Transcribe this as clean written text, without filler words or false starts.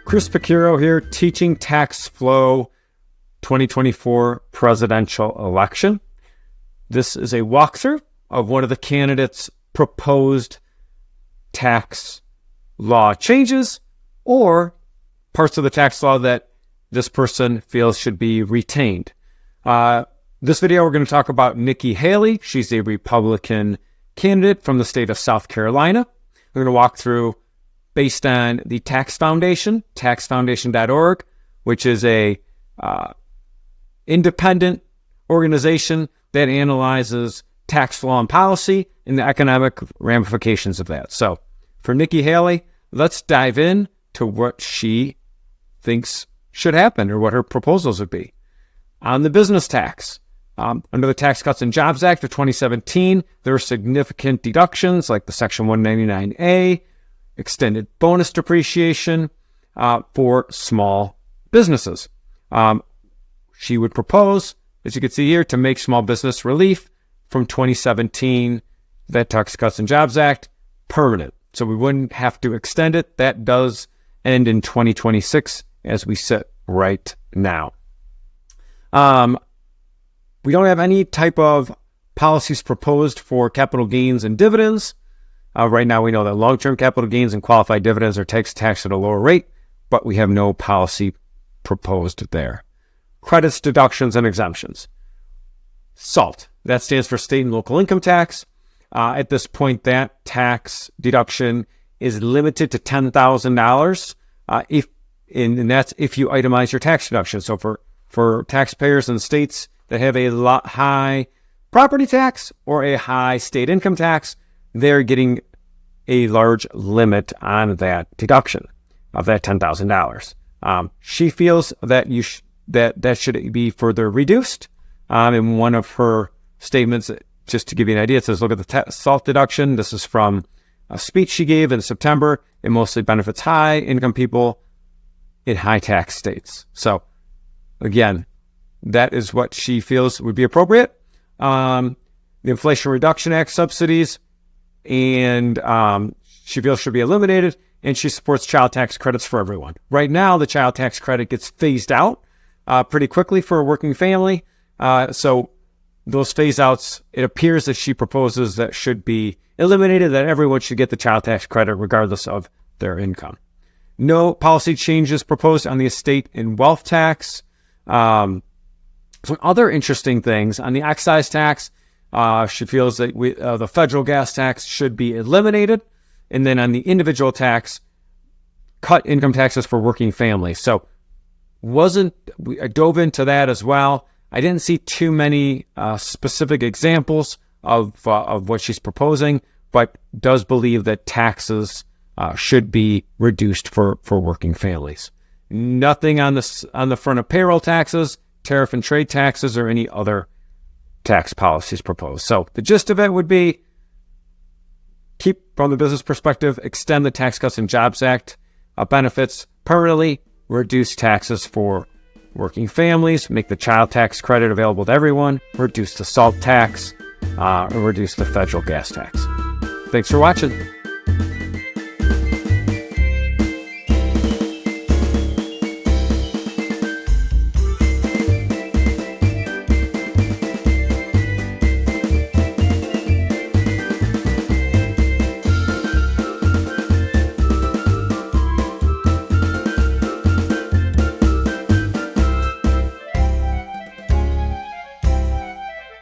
Chris Picciero here, teaching tax flow 2024 presidential election. This is a walkthrough of one of the candidates' proposed tax law changes or parts of the tax law that this person feels should be retained. This video, we're going to talk about Nikki Haley. She's a Republican candidate from the state of South Carolina. We're going to walk through based on the Tax Foundation, taxfoundation.org, which is a independent organization that analyzes tax law and policy and the economic ramifications of that. So for Nikki Haley, let's dive in to what she thinks should happen or what her proposals would be. On the business tax, under the Tax Cuts and Jobs Act of 2017, there are significant deductions like the Section 199A, extended bonus depreciation for small businesses. She would propose, as you can see here, to make small business relief from 2017, that Tax Cuts and Jobs Act, permanent. So we wouldn't have to extend it. That does end in 2026 as we sit right now. We don't have any type of policies proposed for capital gains and dividends. Right now, we know that long-term capital gains and qualified dividends are taxed at a lower rate, but we have no policy proposed there. Credits, deductions, and exemptions. SALT, that stands for state and local income tax. At this point, that tax deduction is limited to $10,000, and that's if you itemize your tax deduction. So for taxpayers in states that have a high property tax or a high state income tax, they're getting a large limit on that deduction of that $10,000. She feels that that should be further reduced. In one of her statements, just to give you an idea, it says, look at the SALT deduction. This is from a speech she gave in September. It mostly benefits high income people in high tax states. So again, that is what she feels would be appropriate. The Inflation Reduction Act subsidies, and she feels should be eliminated, and she supports child tax credits for everyone. Right now, the child tax credit gets phased out pretty quickly for a working family. So those phase outs, it appears that she proposes that should be eliminated, that everyone should get the child tax credit regardless of their income. No policy changes proposed on the estate and wealth tax. Some other interesting things on the excise tax. She feels that the federal gas tax should be eliminated. And then on the individual tax, cut income taxes for working families. So I dove into that as well. I didn't see too many specific examples of what she's proposing, but does believe that taxes should be reduced for working families. Nothing on the front of payroll taxes, tariff and trade taxes, or any other tax policies proposed. So the gist of it would be, keep from the business perspective, extend the Tax Cuts and Jobs Act benefits permanently, reduce taxes for working families, make the child tax credit available to everyone, reduce the SALT tax, and reduce the federal gas tax. Thanks for watching.